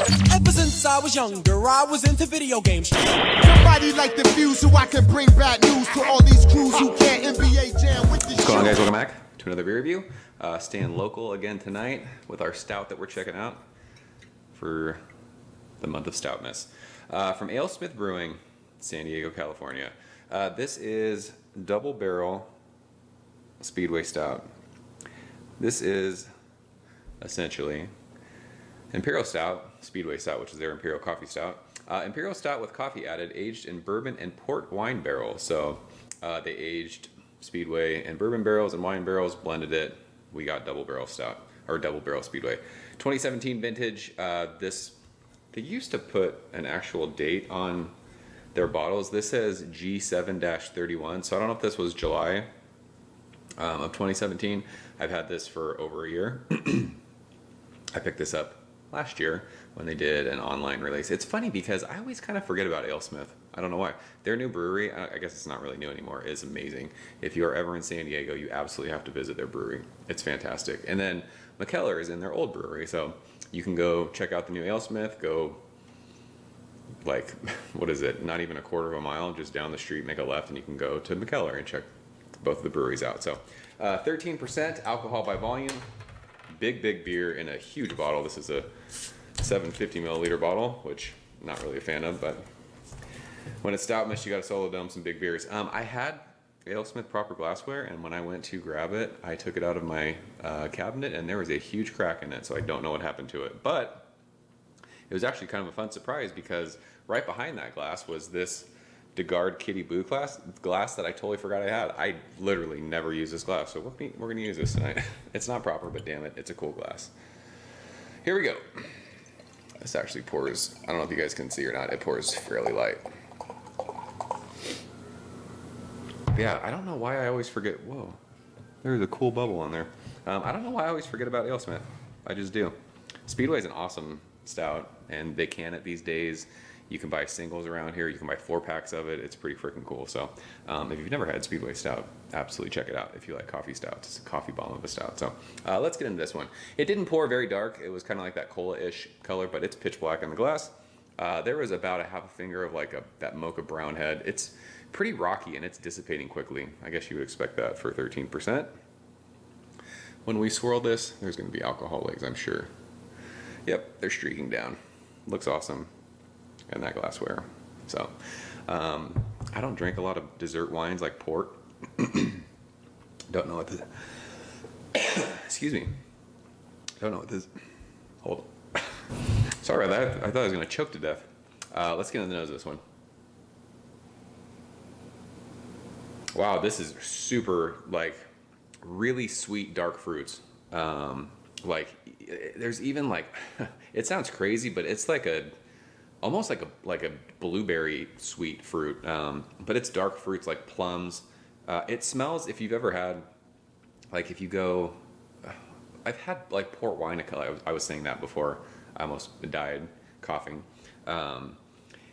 Ever since I was younger, I was into video games. Somebody like the fuse so I can bring bad news to all these crews who can't NBA jam with the What's going on, guys? Welcome back to another beer review. Staying local again tonight with our stout that we're checking out for the month of Stoutmas. From AleSmith Brewing, San Diego, California. This is double barrel Speedway stout. This is essentially Imperial Stout, Speedway Stout, which is their Imperial Coffee Stout. Imperial Stout with coffee added, aged in bourbon and port wine barrels. So they aged Speedway in bourbon barrels and wine barrels, blended it. We got double barrel stout, or double barrel Speedway. 2017 vintage. They used to put an actual date on their bottles. This says G7-31, so I don't know if this was July of 2017. I've had this for over a year. I picked this up last year when they did an online release. It's funny because I always kind of forget about AleSmith. I don't know why. Their new brewery, I guess it's not really new anymore, is amazing. If you are ever in San Diego, you absolutely have to visit their brewery. It's fantastic. And then McKellar is in their old brewery, so you can go check out the new AleSmith, go like, what is it, not even a quarter of a mile, just down the street, make a left, and you can go to McKellar and check both of the breweries out. So 13% alcohol by volume, big beer in a huge bottle. This is a 750 milliliter bottle, which I'm not really a fan of, but when it's Stoutmas, you got to solo dome some big beers. I had AleSmith proper glassware, and when I went to grab it, I took it out of my cabinet, and there was a huge crack in it, so I don't know what happened to it. But it was actually kind of a fun surprise because right behind that glass was this DeGard Kitty Blue glass that I totally forgot I had. I literally never use this glass, so we're going to use this tonight. It's not proper, but damn it, it's a cool glass. Here we go. This actually pours, I don't know if you guys can see or not, it pours fairly light. Yeah, I don't know why I always forget, whoa, there's a cool bubble in there. I don't know why I always forget about AleSmith. I just do. Speedway is an awesome stout, and they can it these days. You can buy singles around here. You can buy 4-packs of it. It's pretty freaking cool. So if you've never had Speedway Stout, absolutely check it out if you like coffee stouts. It's a coffee bomb of a stout. So let's get into this one. It didn't pour very dark. It was kind of like that cola-ish color, but it's pitch black in the glass. There was about a half a finger of like that mocha brown head. It's pretty rocky and it's dissipating quickly. I guess you would expect that for 13%. When we swirl this, there's going to be alcohol legs, I'm sure. Yep, they're streaking down. Looks awesome. And that glassware. So I don't drink a lot of dessert wines like port. Don't know what this excuse me, don't know what this, hold on. Sorry about that. I thought I was gonna choke to death. Let's get in the nose of this one. Wow, this is super, like, really sweet dark fruits. Like there's even like it sounds crazy, but it's like almost like a blueberry sweet fruit, but it's dark fruits like plums. It smells, if you've ever had, like if you go, I've had like port wine, I was saying that before, I almost died coughing.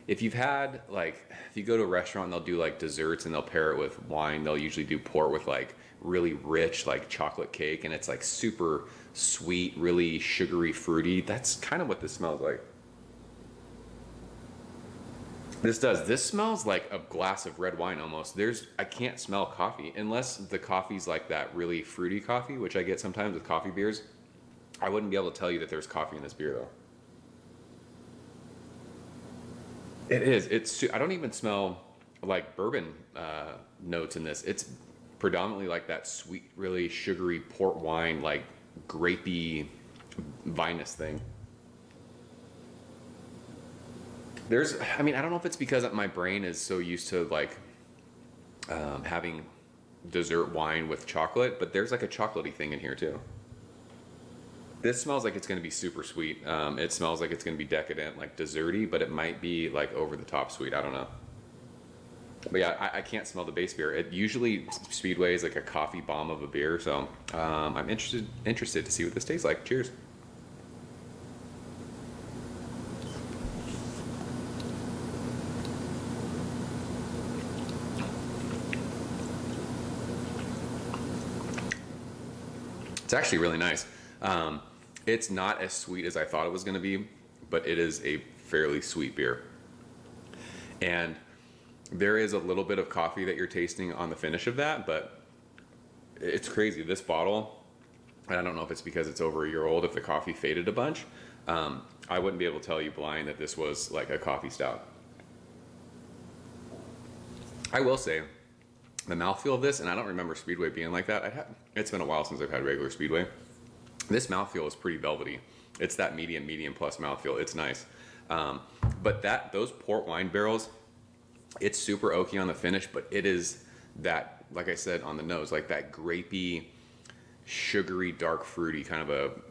If you've had, like, if you go to a restaurant and they'll do like desserts and they'll pair it with wine, they'll usually do port with like really rich like chocolate cake, and it's like super sweet, really sugary, fruity. That's kind of what this smells like. This does. This smells like a glass of red wine almost. I can't smell coffee unless the coffee's like that really fruity coffee, which I get sometimes with coffee beers. I wouldn't be able to tell you that there's coffee in this beer though. It is. I don't even smell like bourbon notes in this. It's predominantly like that sweet, really sugary port wine, like grapey, vinous thing. I mean, I don't know if it's because my brain is so used to like having dessert wine with chocolate, but there's like a chocolatey thing in here too. This smells like it's going to be super sweet. It smells like it's going to be decadent, like desserty, but it might be like over the top sweet. I don't know. But yeah, I can't smell the base beer. Usually Speedway is like a coffee bomb of a beer, so I'm interested to see what this tastes like. Cheers. It's actually really nice. It's not as sweet as I thought it was going to be. but it is a fairly sweet beer. And there is a little bit of coffee that you're tasting on the finish of that, but it's crazy. This bottle, and I don't know if it's because it's over a year old, if the coffee faded a bunch. I wouldn't be able to tell you blind that this was like a coffee stout. I will say, the mouthfeel of this, and I don't remember Speedway being like that. It's been a while since I've had regular Speedway. This mouthfeel is pretty velvety. It's that medium plus mouthfeel. It's nice. But those port wine barrels, it's super oaky on the finish, but it is that, like I said, on the nose, like that grapey, sugary, dark, fruity kind of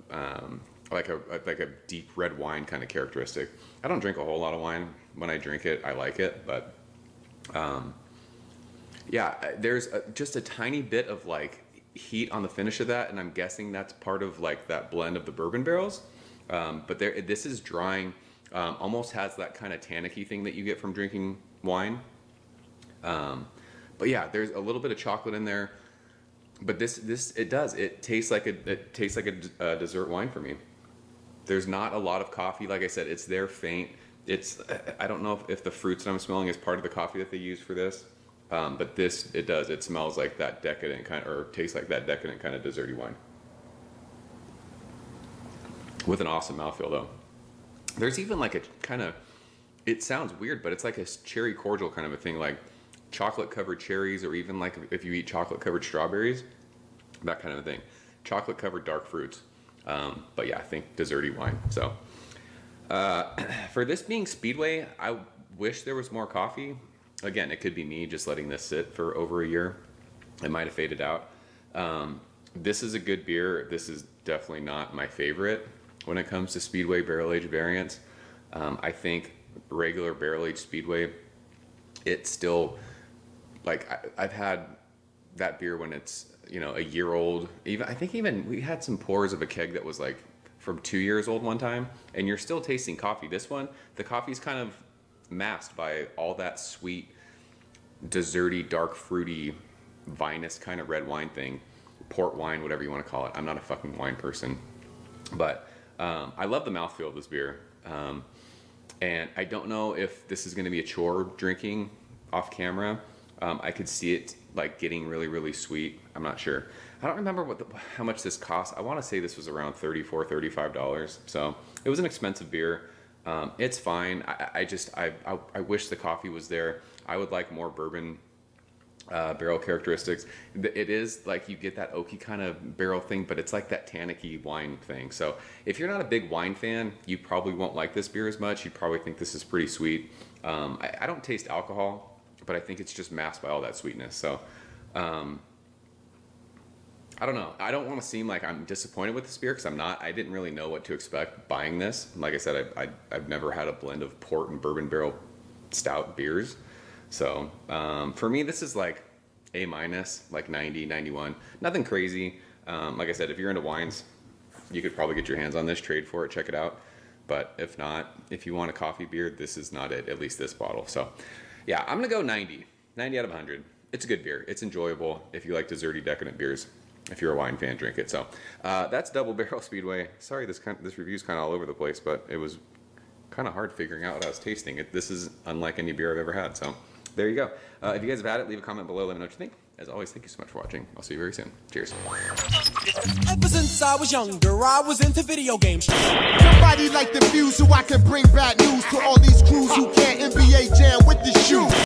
like a deep red wine kind of characteristic. I don't drink a whole lot of wine. When I drink it, I like it, but yeah, there's just a tiny bit of like heat on the finish of that, and I'm guessing that's part of like that blend of the bourbon barrels. But this is drying, almost has that kind of tannicky thing that you get from drinking wine. But yeah, there's a little bit of chocolate in there. But it tastes like a dessert wine for me. There's not a lot of coffee. Like I said, it's there faint. I don't know if the fruits that I'm smelling is part of the coffee that they use for this. But it does. It smells like that decadent kind of, or tastes like that decadent kind of desserty wine. With an awesome mouthfeel though. There's even like a kind of, it sounds weird, but it's like a cherry cordial kind of a thing, like chocolate covered cherries, or even like if you eat chocolate covered strawberries, that kind of a thing. Chocolate covered dark fruits. But yeah, I think desserty wine. So for this being Speedway, I wish there was more coffee. Again, it could be me just letting this sit for over a year. It might have faded out. This is a good beer. This is definitely not my favorite when it comes to Speedway barrel-aged variants. I think regular barrel-aged Speedway, it's still, like, I've had that beer when it's, you know, a year old. I think we had some pours of a keg that was like from 2 years old one time, and you're still tasting coffee. This one, the coffee's kind of masked by all that sweet, desserty, dark, fruity, vinous kind of red wine thing. Port wine, whatever you want to call it. I'm not a fucking wine person. But I love the mouthfeel of this beer. And I don't know if this is going to be a chore drinking off camera. I could see it like getting really, really sweet. I'm not sure. I don't remember how much this cost. I want to say this was around $34, $35. So it was an expensive beer. It's fine. I wish the coffee was there. I would like more bourbon barrel characteristics. It is like you get that oaky kind of barrel thing, but it's like that tannicky wine thing. So if you're not a big wine fan, you probably won't like this beer as much. You'd probably think this is pretty sweet. I don't taste alcohol, but I think it's just masked by all that sweetness. So I don't know. I don't want to seem like I'm disappointed with this beer, because I'm not. I didn't really know what to expect buying this. Like I said, I've never had a blend of port and bourbon barrel stout beers. So for me, this is like A-, like 90, 91. Nothing crazy. Like I said, if you're into wines, you could probably get your hands on this, trade for it, check it out. But if not, if you want a coffee beer, this is not it, at least this bottle. So yeah, I'm going to go 90 out of 100. It's a good beer. It's enjoyable if you like desserty, decadent beers. If you're a wine fan, drink it. So that's Double Barrel Speedway. Sorry, this review's kind of all over the place, but it was kind of hard figuring out what I was tasting. This is unlike any beer I've ever had. So there you go. If you guys have had it, leave a comment below. Let me know what you think. As always, thank you so much for watching. I'll see you very soon. Cheers. Ever since I was younger, I was into video games. Somebody like the fuse so I can bring bad news to all these crews who can't